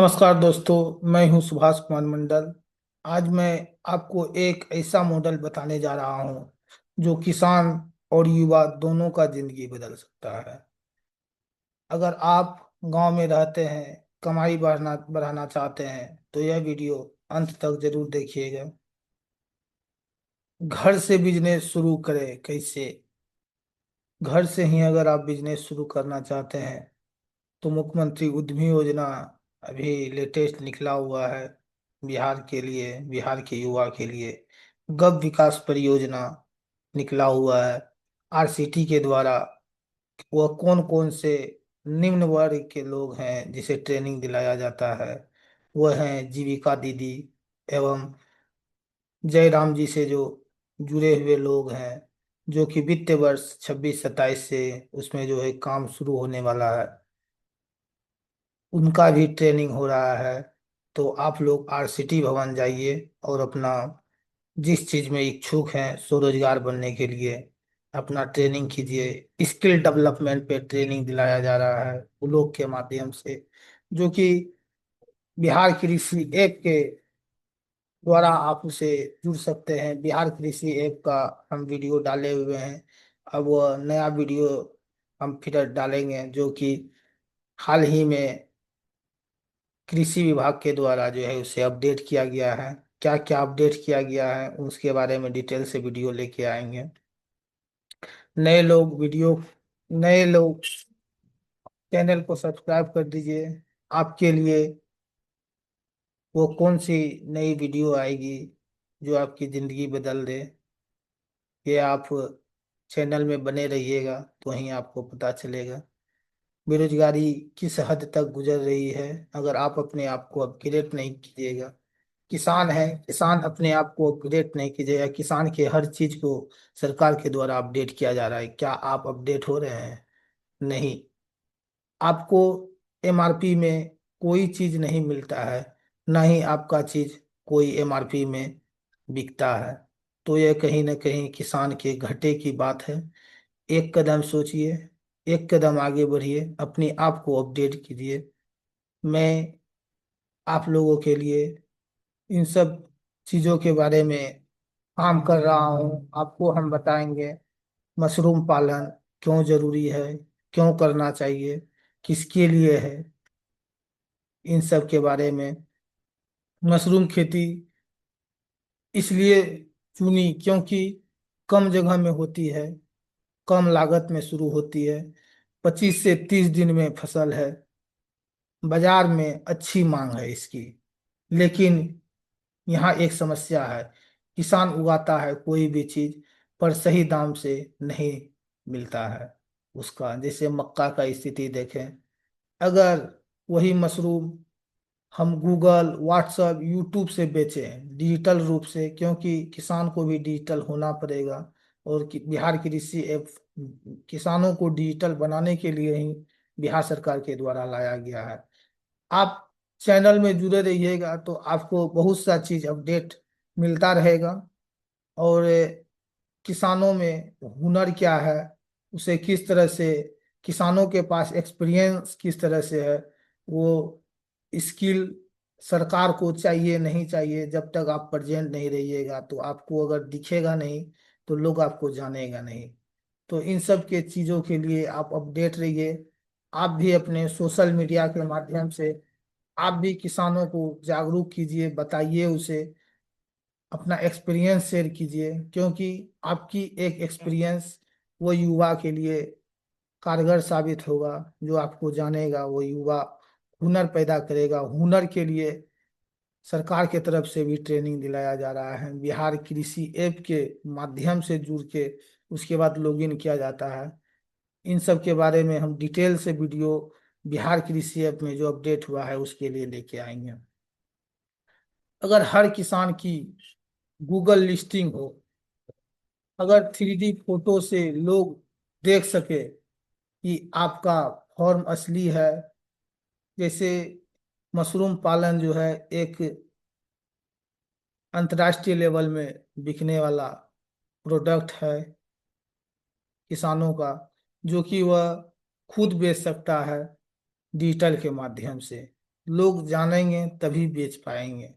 नमस्कार दोस्तों, मैं हूं सुभाष कुमार मंडल। आज मैं आपको एक ऐसा मॉडल बताने जा रहा हूं जो किसान और युवा दोनों का जिंदगी बदल सकता है। अगर आप गांव में रहते हैं, कमाई बढ़ाना बढ़ाना चाहते हैं तो यह वीडियो अंत तक जरूर देखिएगा। घर से बिजनेस शुरू करें कैसे? घर से ही अगर आप बिजनेस शुरू करना चाहते हैं तो मुख्यमंत्री उद्यमी योजना अभी लेटेस्ट निकला हुआ है। बिहार के लिए, बिहार के युवा के लिए गव विकास परियोजना निकला हुआ है। आरसीटी के द्वारा वह कौन कौन से निम्न वर्ग के लोग हैं जिसे ट्रेनिंग दिलाया जाता है, वह हैं जीविका दीदी एवं जयराम जी से जो जुड़े हुए लोग हैं, जो कि वित्त वर्ष 26-27 से उसमें जो है काम शुरू होने वाला है, उनका भी ट्रेनिंग हो रहा है। तो आप लोग आरसीटी भवन जाइए और अपना जिस चीज में इच्छुक हैं स्वरोजगार बनने के लिए अपना ट्रेनिंग कीजिए। स्किल डेवलपमेंट पे ट्रेनिंग दिलाया जा रहा है ब्लॉग के माध्यम से, जो कि बिहार कृषि ऐप के द्वारा आप उसे जुड़ सकते हैं। बिहार कृषि ऐप का हम वीडियो डाले हुए हैं। अब वह नया वीडियो हम फिर डालेंगे, जो कि हाल ही में कृषि विभाग के द्वारा जो है उसे अपडेट किया गया है। क्या क्या अपडेट किया गया है उसके बारे में डिटेल से वीडियो लेके आएंगे। नए लोग वीडियो नए लोग चैनल को सब्सक्राइब कर दीजिए। आपके लिए वो कौन सी नई वीडियो आएगी जो आपकी ज़िंदगी बदल दे, ये आप चैनल में बने रहिएगा तो वहीं आपको पता चलेगा। बेरोजगारी किस हद तक गुजर रही है अगर आप अपने आप को अपग्रेड नहीं कीजिएगा। किसान है, किसान अपने आप को अपडेट नहीं कीजिएगा। किसान के हर चीज को सरकार के द्वारा अपडेट किया जा रहा है। क्या आप अपडेट हो रहे हैं? नहीं। आपको एमआरपी में कोई चीज नहीं मिलता है, ना ही आपका चीज कोई एमआरपी में बिकता है। तो यह कहीं ना कहीं किसान के घाटे की बात है। एक कदम सोचिए, एक कदम आगे बढ़िए, अपने आप को अपडेट कीजिए। मैं आप लोगों के लिए इन सब चीजों के बारे में काम कर रहा हूँ। आपको हम बताएंगे मशरूम पालन क्यों जरूरी है, क्यों करना चाहिए, किसके लिए है, इन सब के बारे में। मशरूम खेती इसलिए चुनी क्योंकि कम जगह में होती है, कम लागत में शुरू होती है, 25 से 30 दिन में फसल है, बाजार में अच्छी मांग है इसकी। लेकिन यहाँ एक समस्या है, किसान उगाता है कोई भी चीज पर सही दाम से नहीं मिलता है उसका। जैसे मक्का का स्थिति देखें, अगर वही मशरूम हम गूगल, व्हाट्सएप, यूट्यूब से बेचें डिजिटल रूप से, क्योंकि किसान को भी डिजिटल होना पड़ेगा। और बिहार कृषि ऐप किसानों को डिजिटल बनाने के लिए ही बिहार सरकार के द्वारा लाया गया है। आप चैनल में जुड़े रहिएगा तो आपको बहुत सा चीज अपडेट मिलता रहेगा। और किसानों में हुनर क्या है, उसे किस तरह से, किसानों के पास एक्सपीरियंस किस तरह से है, वो स्किल सरकार को चाहिए नहीं चाहिए। जब तक आप प्रेजेंट नहीं रहिएगा तो आपको अगर दिखेगा नहीं तो लोग आपको जानेगा नहीं। तो इन सब के चीज़ों के लिए आप अपडेट रहिए। आप भी अपने सोशल मीडिया के माध्यम से आप भी किसानों को जागरूक कीजिए, बताइए उसे, अपना एक्सपीरियंस शेयर कीजिए। क्योंकि आपकी एक एक्सपीरियंस वो युवा के लिए कारगर साबित होगा। जो आपको जानेगा वो युवा हुनर पैदा करेगा। हुनर के लिए सरकार के तरफ से भी ट्रेनिंग दिलाया जा रहा है। बिहार कृषि ऐप के माध्यम से जुड़ के उसके बाद लॉगिन किया जाता है। इन सब के बारे में हम डिटेल से वीडियो बिहार कृषि ऐप में जो अपडेट हुआ है उसके लिए लेके आएंगे। अगर हर किसान की गूगल लिस्टिंग हो, अगर 3D फोटो से लोग देख सके कि आपका फॉर्म असली है। जैसे मशरूम पालन जो है एक अंतर्राष्ट्रीय लेवल में बिकने वाला प्रोडक्ट है किसानों का, जो कि वह खुद बेच सकता है डिजिटल के माध्यम से। लोग जानेंगे तभी बेच पाएंगे।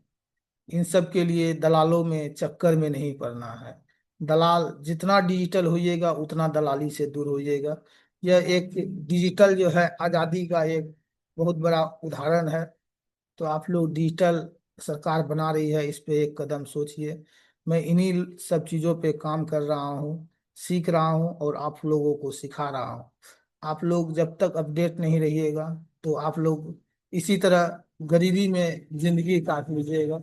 इन सब के लिए दलालों में चक्कर में नहीं पड़ना है। दलाल जितना डिजिटल होइएगा उतना दलाली से दूर होइएगा। यह एक डिजिटल जो है आज़ादी का एक बहुत बड़ा उदाहरण है। तो आप लोग डिजिटल सरकार बना रही है, इस पे एक कदम सोचिए। मैं इन्हीं सब चीज़ों पे काम कर रहा हूँ, सीख रहा हूँ और आप लोगों को सिखा रहा हूँ। आप लोग जब तक अपडेट नहीं रहिएगा तो आप लोग इसी तरह गरीबी में जिंदगी काट लीजिएगा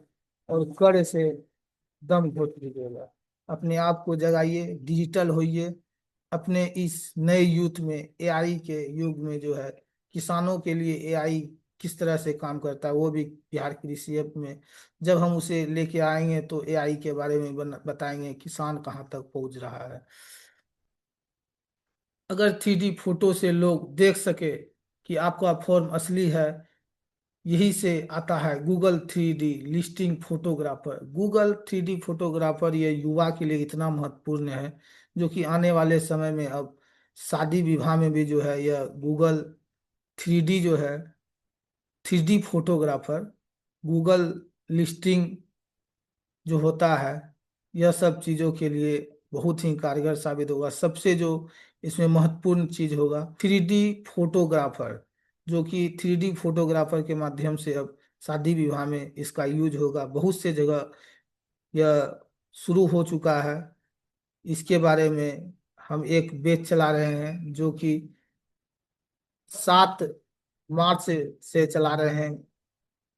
और कर्ज से दम घोट लीजिएगा। अपने आप को जगाइए, डिजिटल होइए। अपने इस नए यूथ में, एआई के युग में जो है, किसानों के लिए एआई किस तरह से काम करता है वो भी बिहार कृषि ऐप में जब हम उसे लेके आएंगे तो एआई के बारे में बताएंगे किसान कहाँ तक पहुंच रहा है। अगर 3D फोटो से लोग देख सके कि आपका फॉर्म असली है, यही से आता है Google 3D listing photographer. Google 3D photographer ये युवा के लिए इतना महत्वपूर्ण है, जो कि आने वाले समय में अब शादी विवाह में भी जो है यह गूगल 3D जो है, 3D फोटोग्राफर, गूगल लिस्टिंग जो होता है, यह सब चीज़ों के लिए बहुत ही कारगर साबित होगा। सबसे जो इसमें महत्वपूर्ण चीज होगा 3D फोटोग्राफर, जो कि 3D फोटोग्राफर के माध्यम से अब शादी विवाह में इसका यूज होगा। बहुत से जगह यह शुरू हो चुका है। इसके बारे में हम एक बैच चला रहे हैं जो कि 7 मार्च से चला रहे हैं।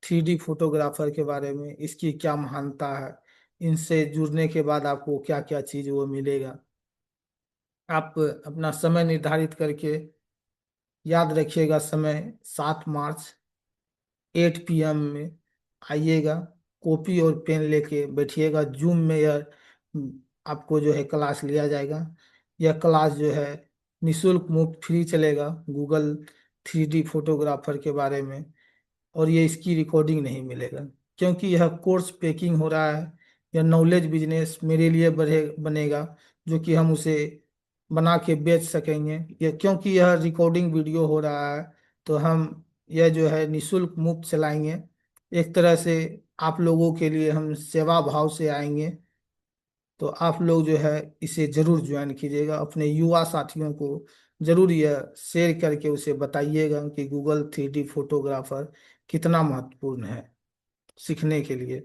3D फोटोग्राफर के बारे में, इसकी क्या महानता है, इनसे जुड़ने के बाद आपको क्या क्या चीज वो मिलेगा। आप अपना समय निर्धारित करके, याद रखिएगा समय 7 मार्च 8 PM में आइएगा। कॉपी और पेन लेके बैठिएगा। जूम में यह आपको जो है क्लास लिया जाएगा। यह क्लास जो है निशुल्क मुफ्त फ्री चलेगा गूगल 3D फोटोग्राफर के बारे में। और ये इसकी रिकॉर्डिंग नहीं मिलेगा, क्योंकि यह कोर्स पैकिंग हो रहा है। यह नॉलेज बिजनेस मेरे लिए बनेगा, जो कि हम उसे बना के बेच सकेंगे। ये क्योंकि यह रिकॉर्डिंग वीडियो हो रहा है, तो हम यह जो है निशुल्क मुफ्त चलाएंगे। एक तरह से आप लोगों के लिए हम सेवा भाव से आएंगे। तो आप लोग जो है इसे जरूर ज्वाइन कीजिएगा। अपने युवा साथियों को जरूर यह शेयर करके उसे बताइएगा कि गूगल 3D फोटोग्राफर कितना महत्वपूर्ण है सीखने के लिए।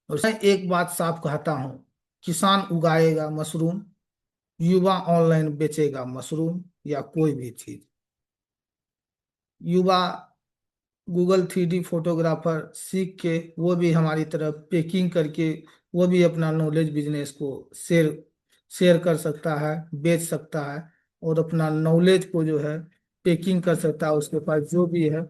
और मैं एक बात साफ कहता हूँ, किसान उगाएगा मशरूम, युवा ऑनलाइन बेचेगा मशरूम या कोई भी चीज। युवा गूगल 3D फोटोग्राफर सीख के वो भी हमारी तरफ पैकिंग करके वो भी अपना नॉलेज बिजनेस को शेयर शेयर कर सकता है, बेच सकता है। और अपना नॉलेज को जो है पैकिंग कर सकता है उसके पास जो भी है।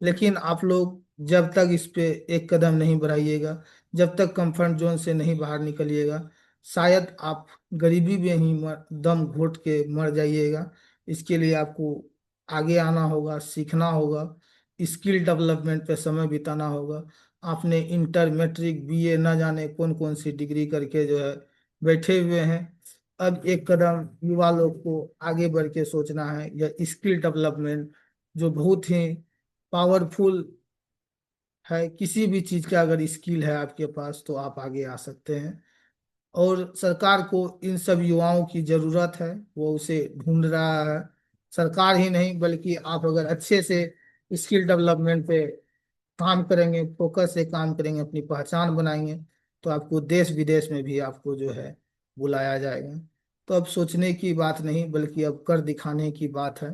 लेकिन आप लोग जब तक इस पे एक कदम नहीं बढ़ाइएगा, जब तक कंफर्ट जोन से नहीं बाहर निकलिएगा, शायद आप गरीबी में ही दम घोट के मर जाइएगा। इसके लिए आपको आगे आना होगा, सीखना होगा, स्किल डेवलपमेंट पे समय बिताना होगा। आपने इंटर मैट्रिक बीए न जाने कौन कौन सी डिग्री करके जो है बैठे हुए हैं। अब एक कदम युवा लोग को आगे बढ़ के सोचना है। यह स्किल डेवलपमेंट जो बहुत ही पावरफुल है। किसी भी चीज का अगर स्किल है आपके पास तो आप आगे आ सकते हैं। और सरकार को इन सब युवाओं की जरूरत है, वो उसे ढूंढ रहा है। सरकार ही नहीं बल्कि आप अगर अच्छे से स्किल डेवलपमेंट पे काम करेंगे, फोकस से काम करेंगे, अपनी पहचान बनाएंगे, तो आपको देश विदेश में भी आपको जो है बुलाया जाएगा। तो अब सोचने की बात नहीं बल्कि अब कर दिखाने की बात है।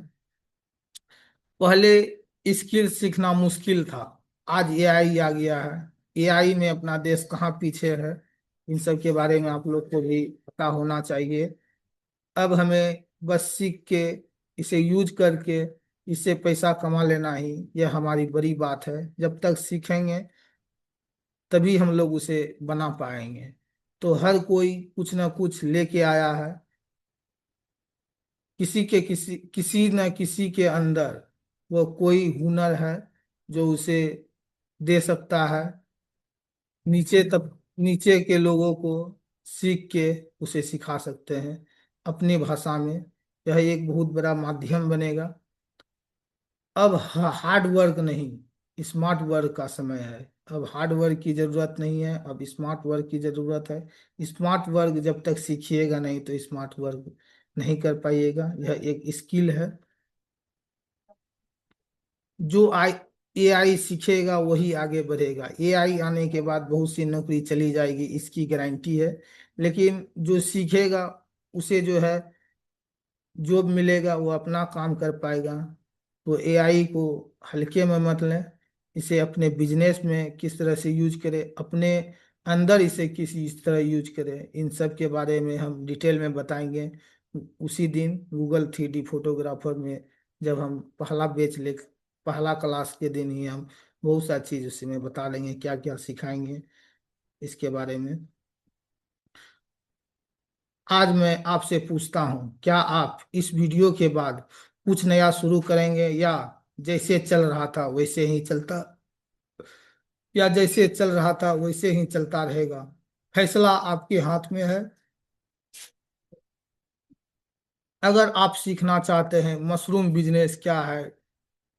पहले स्किल सीखना मुश्किल था, आज एआई आ गया है। एआई में अपना देश कहाँ पीछे है, इन सब के बारे में आप लोग को भी पता होना चाहिए। अब हमें बस सीख के इसे यूज करके इससे पैसा कमा लेना ही यह हमारी बड़ी बात है। जब तक सीखेंगे तभी हम लोग उसे बना पाएंगे। तो हर कोई कुछ ना कुछ लेके आया है। किसी न किसी के अंदर वो कोई हुनर है जो उसे दे सकता है। नीचे तक नीचे के लोगों को सीख के उसे सिखा सकते हैं अपनी भाषा में। यह एक बहुत बड़ा माध्यम बनेगा। अब हार्ड वर्क नहीं, स्मार्ट वर्क का समय है। अब हार्ड वर्क की जरूरत नहीं है, अब स्मार्ट वर्क की जरूरत है। स्मार्ट वर्क जब तक सीखिएगा नहीं तो स्मार्ट वर्क नहीं कर पाइएगा। यह एक स्किल है। जो एआई सीखेगा वही आगे बढ़ेगा। एआई आने के बाद बहुत सी नौकरी चली जाएगी, इसकी गारंटी है। लेकिन जो सीखेगा उसे जो है जॉब मिलेगा, वो अपना काम कर पाएगा। तो एआई को हल्के में मत लें। इसे अपने बिजनेस में किस तरह से यूज करें, अपने अंदर इसे इस तरह यूज करें, इन सब के बारे में हम डिटेल में बताएंगे उसी दिन गूगल 3D फोटोग्राफर में। जब हम पहला क्लास के दिन ही हम बहुत सा चीज़ उसमें बता लेंगे, क्या क्या सिखाएंगे इसके बारे में। आज मैं आपसे पूछता हूँ, क्या आप इस वीडियो के बाद कुछ नया शुरू करेंगे, जैसे चल रहा था वैसे ही चलता या जैसे चल रहा था वैसे ही चलता रहेगा? फैसला आपके हाथ में है। अगर आप सीखना चाहते हैं मशरूम बिजनेस क्या है,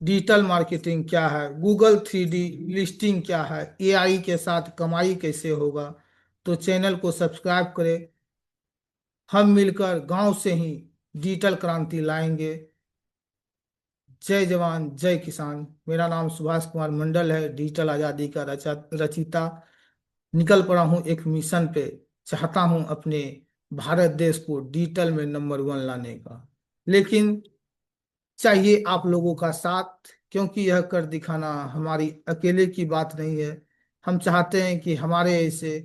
डिजिटल मार्केटिंग क्या है, गूगल 3D लिस्टिंग क्या है, एआई के साथ कमाई कैसे होगा, तो चैनल को सब्सक्राइब करें। हम मिलकर गांव से ही डिजिटल क्रांति लाएंगे। जय जवान जय किसान। मेरा नाम सुभाष कुमार मंडल है, डिजिटल आज़ादी का रचिता। निकल पड़ा हूँ एक मिशन पे। चाहता हूँ अपने भारत देश को डिजिटल में नंबर 1 लाने का। लेकिन चाहिए आप लोगों का साथ, क्योंकि यह कर दिखाना हमारी अकेले की बात नहीं है। हम चाहते हैं कि हमारे ऐसे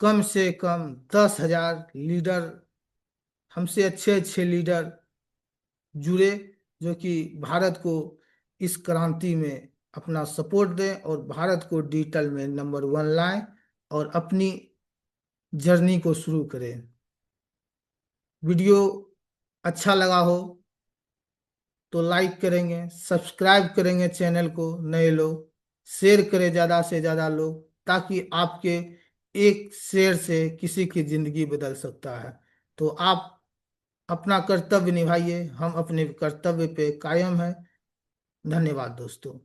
कम से कम 10,000 लीडर, हमसे अच्छे अच्छे लीडर जुड़े, जो कि भारत को इस क्रांति में अपना सपोर्ट दें और भारत को डिजिटल में नंबर 1 लाएं और अपनी जर्नी को शुरू करें। वीडियो अच्छा लगा हो तो लाइक करेंगे, सब्सक्राइब करेंगे चैनल को नए लोग, शेयर करें ज़्यादा से ज़्यादा लोग, ताकि आपके एक शेयर से किसी की जिंदगी बदल सकता है। तो आप अपना कर्तव्य निभाइए, हम अपने कर्तव्य पे कायम हैं। धन्यवाद दोस्तों।